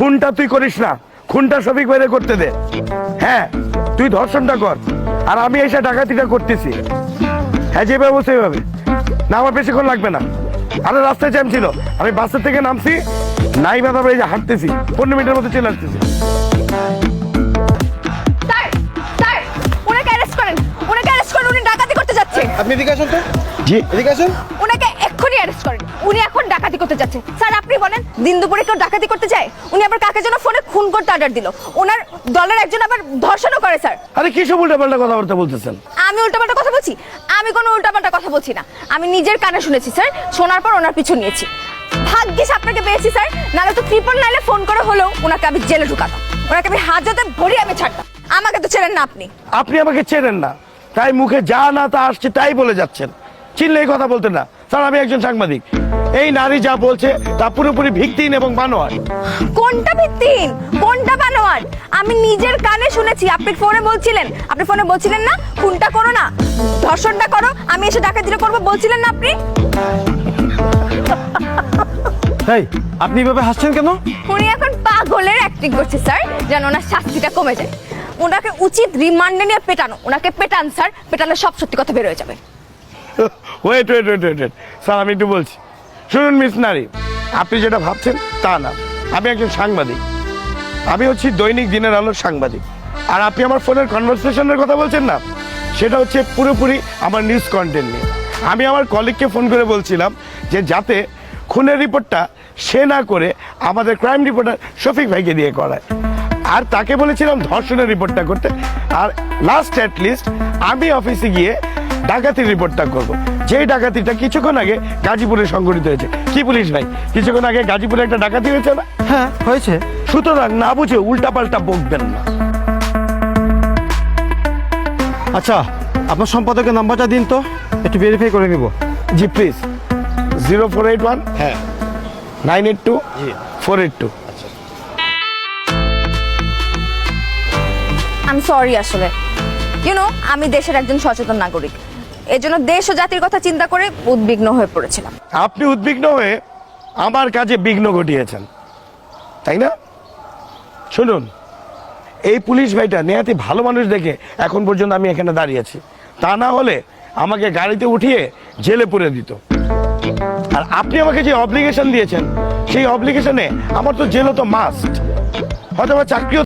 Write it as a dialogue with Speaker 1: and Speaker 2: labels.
Speaker 1: খুনটা তুই করিস না, খুনটা শফিক ভাইরে করতে দে। হ্যাঁ, তুই ধর্ষণটা কর, আর আমি এসে ডাকাতিটা করতেছি। হ্যাঁ, যেভাবে সেইভাবে না, আমার বেশিক্ষণ লাগবে না। আরে রাস্তায় জ্যাম ছিল, আমি বাসের থেকে নামছি, নাই বাধা এই যে হাঁটতেছি, 15 মিনিটের মধ্যে চলে আসতেছি।
Speaker 2: স্যার স্যার, ওনাকে অ্যারেস্ট করেন, ওনাকে অ্যারেস্ট করেন, উনি ডাকাতি করতে যাচ্ছে।
Speaker 3: আপনি এদিকে আসুন তো।
Speaker 1: জি,
Speaker 3: এদিকে আসুন।
Speaker 2: ওনাকে এক্ষুনি অ্যারেস্ট করেন, উনি এখন ডাকাতি করতে যাচ্ছে। স্যার আপনি বলেন, দিন দুপুরে কেউ ডাকাতি করতে যায়? উনি আবার কাকে যেন ফোনে খুন করতে অর্ডার দিল, ওনার দলের একজন আবার ধর্ষণও করে। স্যার
Speaker 1: আরে কি সব উল্টাপাল্টা কথাবার্তা বলতেছেন?
Speaker 2: আমি উল্টাপাল্টা কথা বলছি? আমি কোনো উল্টাপাল্টা কথা বলছি না, আমি নিজের কানে শুনেছি স্যার। শোনার পর ওনার পিছু নিয়েছি। ভাগ্যিস আপনাকে পেয়েছি স্যার, নাহলে তো 999 ফোন করে হলেও ওনাকে আমি জেলে ঢুকাতাম, ওনাকে আমি হাজতে ভরি আমি ছাড়তাম। আমাকে তো ছেড়েন না আপনি।
Speaker 1: আপনি আমাকে চেনেন না, তাই মুখে যা না তা আসছে তাই বলে যাচ্ছেন। চিনলে এই কথা বলতেন না। স্যার, আমি একজন সাংবাদিক, এই নারী যা বলছে তা পুরোপুরি ভিত্তিহীন এবং বানোয়াট।
Speaker 2: কোনটা ভিত্তিহীন, কোনটা বানোয়াট? আমি নিজের কানে শুনেছি। আপনি ফোনে বলছিলেন না খুনটা করো না, ধর্ষণটা করো, আমি এসে ডাকাতিটা করবো বলছিলেন না আপনি?
Speaker 3: এই, আপনি এভাবে হাসছেন কেন?
Speaker 2: উনি এখন পাগলের অ্যাক্টিং করছে স্যার, যেন ওনার শাস্তিটা কমে যায়। ওনাকে উচিত রিমান্ডে নিয়ে পেটানো। ওনাকে পেটান স্যার, পেটালে সব সত্যি কথা বের হয়ে যাবে।
Speaker 1: Wait wait wait wait wait sir, আমি একটু বলছি। শুনুন মিস নারী, আপনি যেটা ভাবছেন তা না। আমি একজন সাংবাদিক, আমি হচ্ছি দৈনিক দিনের আলোর সাংবাদিক। আর আপনি আমার ফোনের কনভারসেশনের কথা বলছেন না, সেটা হচ্ছে পুরোপুরি আমার নিউজ কন্টেন্ট নিয়ে। আমি আমার কলিগকে ফোন করে বলছিলাম যে যাতে খুনের রিপোর্টটা সে না করে আমাদের ক্রাইম রিপোর্টার শফিক ভাইকে দিয়ে করায়, আর তাকে বলেছিলাম ধর্ষণের রিপোর্টটা করতে। আর লাস্ট অ্যাট লিস্ট আমি অফিসে গিয়ে ডাকাতির রিপোর্টটা করব, যেই ডাকাতিটা কিছুক্ষণ আগে গাজীপুরে সংঘটিত হয়েছে। কি পুলিশ ভাই, কিছুক্ষণ আগে গাজীপুরে একটা ডাকাতি হয়েছে না?
Speaker 3: হ্যাঁ, হয়েছে।
Speaker 1: সুতরাং না বুঝে উল্টাপাল্টা বকবেন না।
Speaker 3: আচ্ছা, আপনার সম্পাদকের নাম্বারটা দিন তো, একটু ভেরিফাই করে নিব।
Speaker 1: জি প্লিজ। 0481
Speaker 3: হ্যাঁ
Speaker 1: 982 482।
Speaker 2: আমি সরি আসলে, আমি দেশের একজন সচেতন নাগরিক, এজন্য দেশ ও জাতির কথা চিন্তা করে উদ্বিগ্ন হয়ে পড়েছিলাম।
Speaker 1: আপনি উদ্বিগ্ন হয়ে আমার কাজে বিঘ্ন ঘটিয়েছেন, তাই না? শুনুন, এই পুলিশ ভাইটা নেহাতি ভালো মানুষ দেখে এখন পর্যন্ত আমি এখানে দাঁড়িয়েছি, তা না হলে আমাকে গাড়িতে উঠিয়ে জেলে পুরে দিত। আর আপনি আমাকে যে অব্লিগেশন দিয়েছেন, সেই অব্লিগেশনে আমার তো জেলও তো মাস্ট, হয়তো আমার চাকরিও